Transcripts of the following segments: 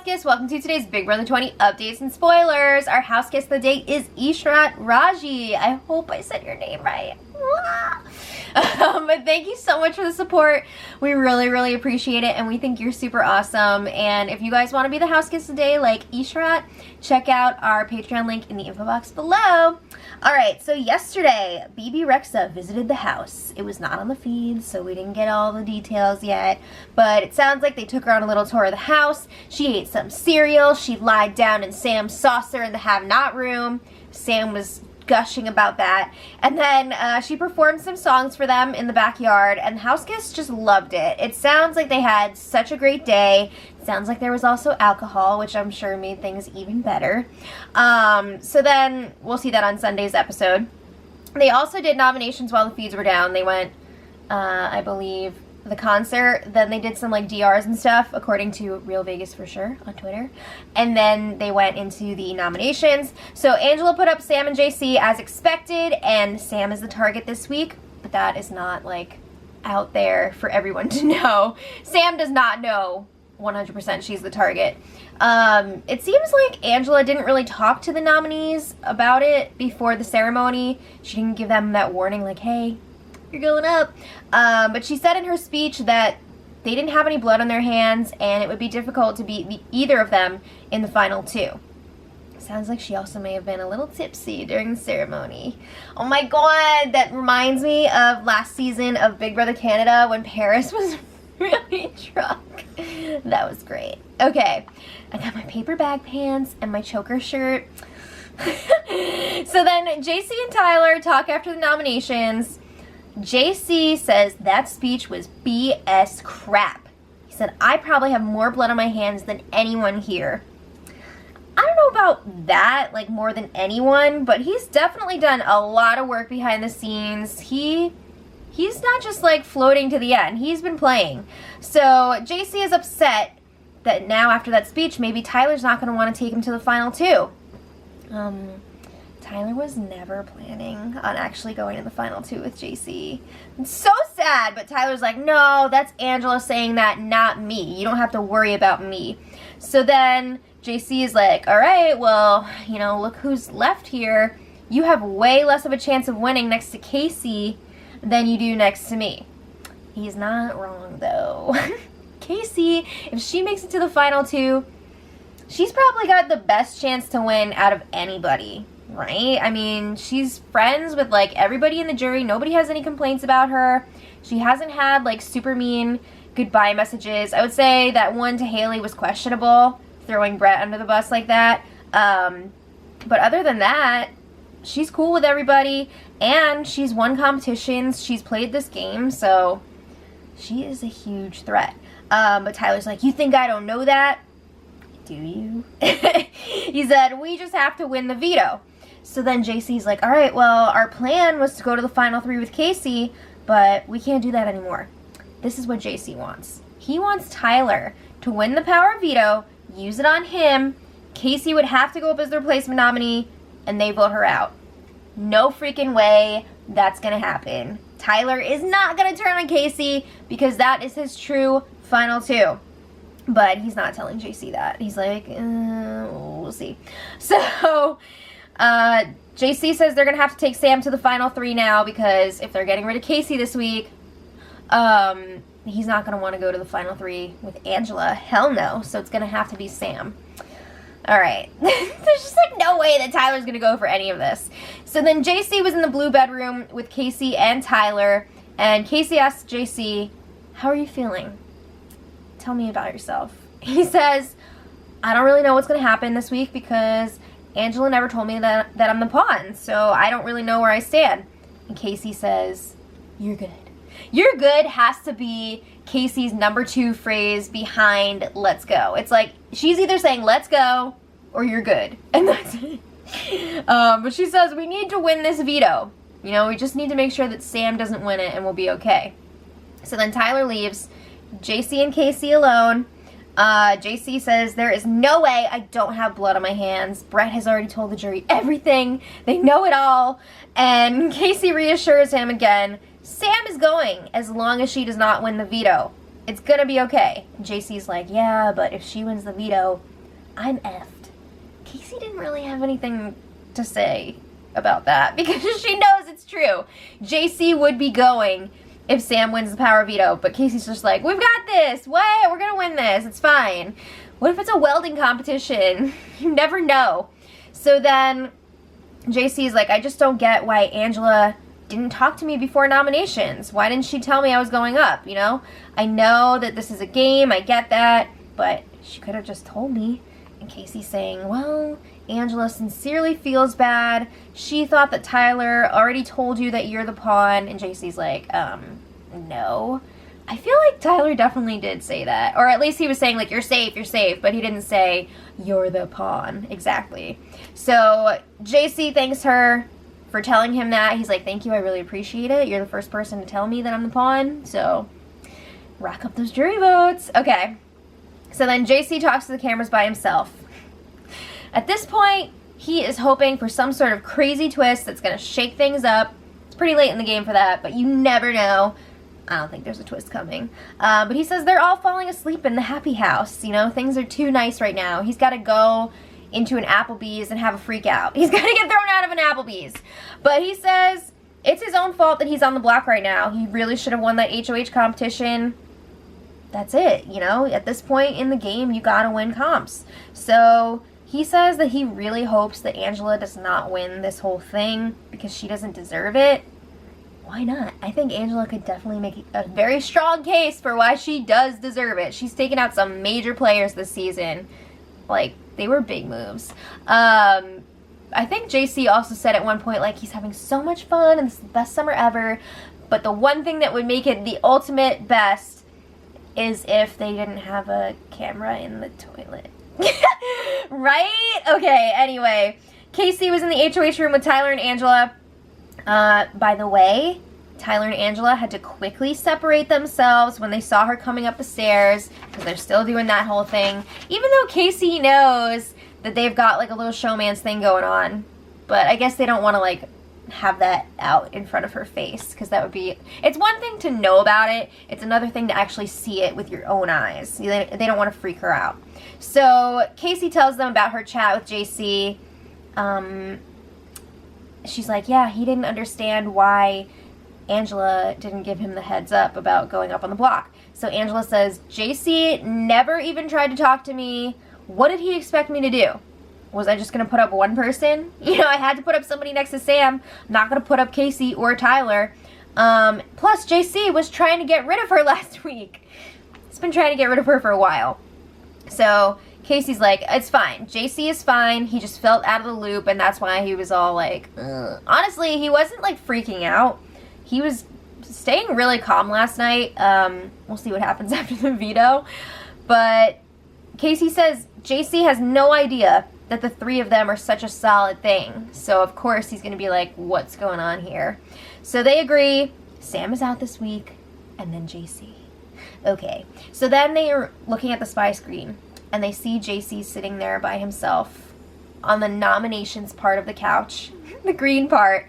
guests, welcome to today's Big Brother 20 updates and spoilers. Our house guest of the day is Ishrat Raji. I hope I said your name right. But thank you so much for the support. We really appreciate it, and we think you're super awesome. And if you guys want to be the house guest today like Ishrat, check out our Patreon link in the info box below. Alright, so yesterday, Bebe Rexha visited the house. It was not on the feed, so we didn't get all the details yet, but it sounds like they took her on a little tour of the house. She ate some cereal. She lied down in Sam's saucer in the have-not room. Sam was gushing about that. And then she performed some songs for them in the backyard, and the house guests just loved it. It sounds like they had such a great day. It sounds like there was also alcohol, which I'm sure made things even better. So then we'll see that on Sunday's episode. They also did nominations while the feeds were down. They went, I believe, the concert, then they did some like DRs and stuff, according to Real Vegas for sure on Twitter, and then they went into the nominations. So Angela put up Sam and JC as expected, and Sam is the target this week, but that is not like out there for everyone to know. Sam does not know 100% she's the target. It seems like Angela didn't really talk to the nominees about it before the ceremony. She didn't give them that warning like, hey, you're going up. But she said in her speech that they didn't have any blood on their hands and it would be difficult to beat either of them in the final two. Sounds like she also may have been a little tipsy during the ceremony. Oh my god, that reminds me of last season of Big Brother Canada when Paris was really drunk. That was great. Okay, I got my paper bag pants and my choker shirt. So then JC and Tyler talk after the nominations. JC says that speech was BS crap. He said, I probably have more blood on my hands than anyone here. I don't know about that, like more than anyone, but he's definitely done a lot of work behind the scenes. He's not just like floating to the end. He's been playing. So JC is upset that now after that speech, maybe Tyler's not going to want to take him to the final two. Tyler was never planning on actually going to the final two with JC. It's so sad, but Tyler's like, no, that's Angela saying that, not me. You don't have to worry about me. So then JC is like, all right, well, you know, look who's left here. You have way less of a chance of winning next to Kaycee than you do next to me. He's not wrong, though. Kaycee, if she makes it to the final two, she's probably got the best chance to win out of anybody. Right? I mean, she's friends with like everybody in the jury. Nobody has any complaints about her. She hasn't had like super mean goodbye messages. I would say that one to Haley was questionable, throwing Brett under the bus like that. But other than that, she's cool with everybody, and she's won competitions. She's played this game, so she is a huge threat. But Tyler's like, you think I don't know that? Do you? He said, we just have to win the veto. So then JC's like, all right, well, our plan was to go to the final three with Kaycee, but we can't do that anymore. This is what JC wants. He wants Tyler to win the power of veto, use it on him. Kaycee would have to go up as the replacement nominee, and they vote her out. No freaking way that's going to happen. Tyler is not going to turn on Kaycee because that is his true final two. But he's not telling JC that. He's like, we'll see. So JC says they're going to have to take Sam to the final three now because if they're getting rid of Kaycee this week, he's not going to want to go to the final three with Angela. Hell no. So it's going to have to be Sam. Alright. There's just like no way that Tyler's going to go for any of this. So then JC was in the blue bedroom with Kaycee and Tyler, and Kaycee asked JC, how are you feeling? Tell me about yourself. He says, I don't really know what's going to happen this week because Angela never told me that I'm the pawn, so I don't really know where I stand. And Kaycee says, you're good. You're good has to be Kaycee's number 2 phrase behind let's go. It's like she's either saying let's go or you're good. And that's it. But she says we need to win this veto. You know, we just need to make sure that Sam doesn't win it and we'll be okay. So then Tyler leaves. JC and Kaycee alone. JC says, there is no way I don't have blood on my hands. Brett has already told the jury everything. They know it all. And Kaycee reassures him again, Sam is going as long as she does not win the veto. It's gonna be okay. JC's like, yeah, but if she wins the veto, I'm effed. Kaycee didn't really have anything to say about that because she knows it's true. JC would be going if Sam wins the power veto, but Kaycee's just like, we've got this. What? We're gonna win this. It's fine. What if it's a welding competition? You never know. So then JC's like, I just don't get why Angela didn't talk to me before nominations. Why didn't she tell me I was going up, you know? I know that this is a game, I get that, but she could have just told me. And Kaycee's saying, well, Angela sincerely feels bad. She thought that Tyler already told you that you're the pawn. And JC's like, no. I feel like Tyler definitely did say that. Or at least he was saying, like, you're safe, but he didn't say, you're the pawn. Exactly. So JC thanks her for telling him that. He's like, thank you, I really appreciate it. You're the first person to tell me that I'm the pawn. So rack up those jury votes. Okay. So then JC talks to the cameras by himself. At this point, he is hoping for some sort of crazy twist that's going to shake things up. It's pretty late in the game for that, but you never know. I don't think there's a twist coming. But he says they're all falling asleep in the happy house. You know, things are too nice right now. He's got to go into an Applebee's and have a freak out. He's got to get thrown out of an Applebee's. But he says it's his own fault that he's on the block right now. He really should have won that HOH competition. That's it, you know? At this point in the game, you gotta win comps. So he says that he really hopes that Angela does not win this whole thing because she doesn't deserve it. Why not? I think Angela could definitely make a very strong case for why she does deserve it. She's taken out some major players this season. Like, they were big moves. I think JC also said at one point, like, he's having so much fun and this is the best summer ever. But the one thing that would make it the ultimate best is if they didn't have a camera in the toilet. Right? Okay, anyway. Kaycee was in the HOH room with Tyler and Angela. By the way, Tyler and Angela had to quickly separate themselves when they saw her coming up the stairs because they're still doing that whole thing. Even though Kaycee knows that they've got like a little showman's thing going on. But I guess they don't want to like have that out in front of her face because that would be, it's one thing to know about it, it's another thing to actually see it with your own eyes. They don't want to freak her out. So Kaycee tells them about her chat with JC. She's like, yeah, he didn't understand why Angela didn't give him the heads up about going up on the block. So Angela says, JC never even tried to talk to me. What did he expect me to do? Was I just going to put up one person? You know, I had to put up somebody next to Sam. I'm not going to put up Kaycee or Tyler. Plus, JC was trying to get rid of her last week. He's been trying to get rid of her for a while. So Kaycee's like, it's fine. JC is fine. He just felt out of the loop, and that's why he was all like, ugh. Honestly, he wasn't like freaking out. He was staying really calm last night. We'll see what happens after the veto. But Kaycee says JC has no idea that the three of them are such a solid thing. So of course he's going to be like, what's going on here? So they agree. Sam is out this week, and then JC. Okay, so then they are looking at the spy screen, and they see JC sitting there by himself on the nominations part of the couch, the green part,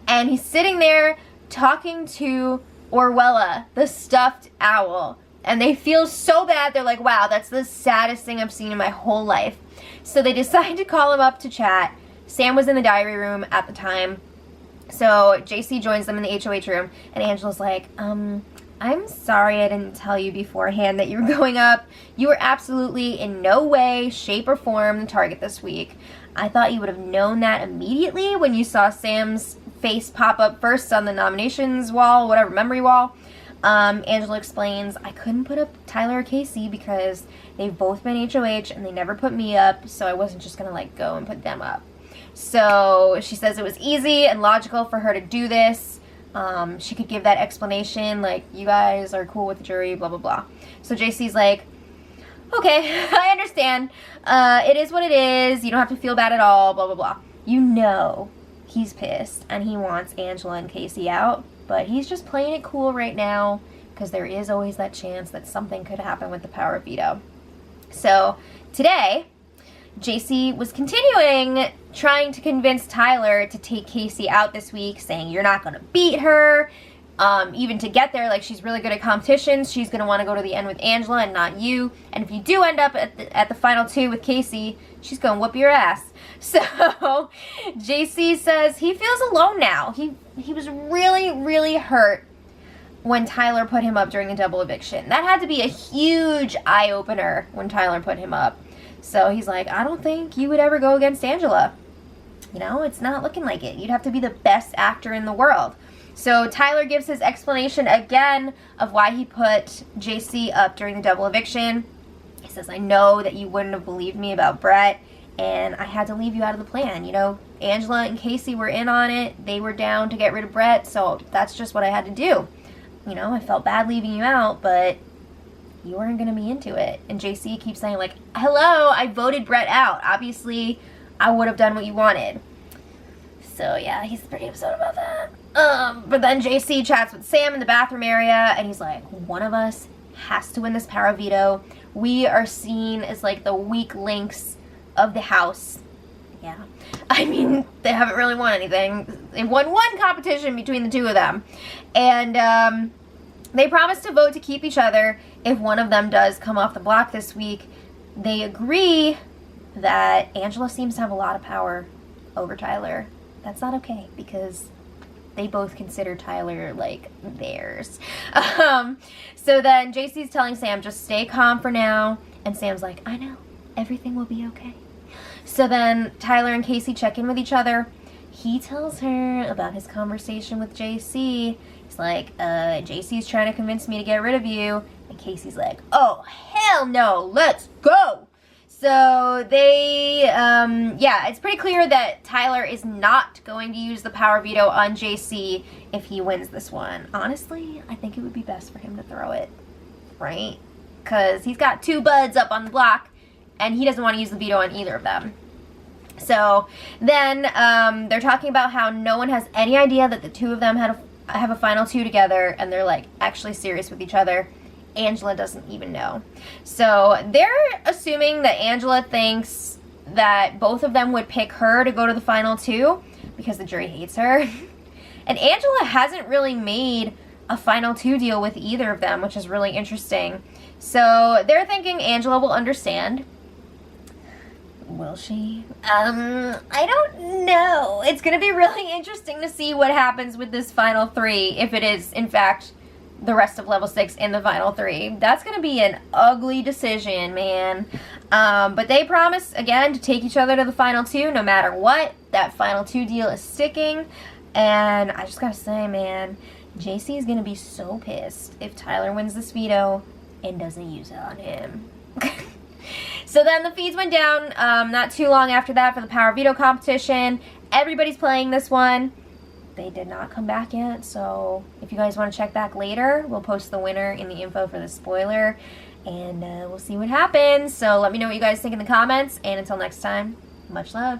and he's sitting there talking to Orwella, the stuffed owl, and they feel so bad. They're like, wow, that's the saddest thing I've seen in my whole life. So they decide to call him up to chat. Sam was in the diary room at the time, so JC joins them in the HOH room, and Angela's like, I'm sorry I didn't tell you beforehand that you were going up. You were absolutely in no way, shape, or form the target this week. I thought you would have known that immediately when you saw Sam's face pop up first on the nominations wall, whatever, memory wall. Angela explains, I couldn't put up Tyler or Kaycee because they've both been HOH and they never put me up, so I wasn't just going to like go and put them up. So she says it was easy and logical for her to do this. She could give that explanation, like, you guys are cool with the jury, blah, blah, blah. So JC's like, okay, I understand. It is what it is. You don't have to feel bad at all, blah, blah, blah. You know he's pissed, and he wants Angela and Kaycee out, but he's just playing it cool right now because there is always that chance that something could happen with the power of veto. So today, JC was continuing trying to convince Tyler to take Kaycee out this week, saying, you're not going to beat her. even to get there. Like, she's really good at competitions. She's going to want to go to the end with Angela and not you. And if you do end up at the final 2 with Kaycee, she's going to whoop your ass. So JC says he feels alone now. He was really, really hurt when Tyler put him up during the double eviction. That had to be a huge eye-opener when Tyler put him up. So he's like, I don't think you would ever go against Angela. You know, it's not looking like it. You'd have to be the best actor in the world. So Tyler gives his explanation again of why he put JC up during the double eviction. He says, I know that you wouldn't have believed me about Brett, and I had to leave you out of the plan. You know, Angela and Kaycee were in on it. They were down to get rid of Brett, so that's just what I had to do. You know, I felt bad leaving you out, but you weren't going to be into it. And JC keeps saying, like, hello, I voted Brett out. Obviously, I would have done what you wanted. So, yeah, he's pretty upset about that. But then JC chats with Sam in the bathroom area, and he's like, one of us has to win this power of veto. We are seen as, like, the weak links of the house. Yeah. I mean, they haven't really won anything. They won one competition between the two of them. And, they promise to vote to keep each other if one of them does come off the block this week. They agree that Angela seems to have a lot of power over Tyler. That's not okay, because they both consider Tyler, like, theirs. So then JC's telling Sam, just stay calm for now. And Sam's like, I know. Everything will be okay. So then Tyler and Kaycee check in with each other. He tells her about his conversation with JC. He's like, JC's trying to convince me to get rid of you. And Kaycee's like, oh, hell no, let's go. So they, yeah, it's pretty clear that Tyler is not going to use the power veto on JC if he wins this one. Honestly, I think it would be best for him to throw it, right? Because he's got 2 buds up on the block, and he doesn't want to use the veto on either of them. So then they're talking about how no one has any idea that the 2 of them have a final 2 together, and they're, like, actually serious with each other. Angela doesn't even know. So they're assuming that Angela thinks that both of them would pick her to go to the final 2 because the jury hates her. And Angela hasn't really made a final 2 deal with either of them, which is really interesting. So they're thinking Angela will understand. Will she? I don't know. It's going to be really interesting to see what happens with this final 3, if it is, in fact, the rest of level 6 in the final 3. That's going to be an ugly decision, man. But they promise, again, to take each other to the final 2 no matter what. That final 2 deal is sticking. And I just got to say, man, JC is going to be so pissed if Tyler wins this veto and doesn't use it on him. So then the feeds went down not too long after that for the power veto competition. Everybody's playing this one. They did not come back yet, so if you guys want to check back later, we'll post the winner in the info for the spoiler, and we'll see what happens. So let me know what you guys think in the comments, and until next time, much love.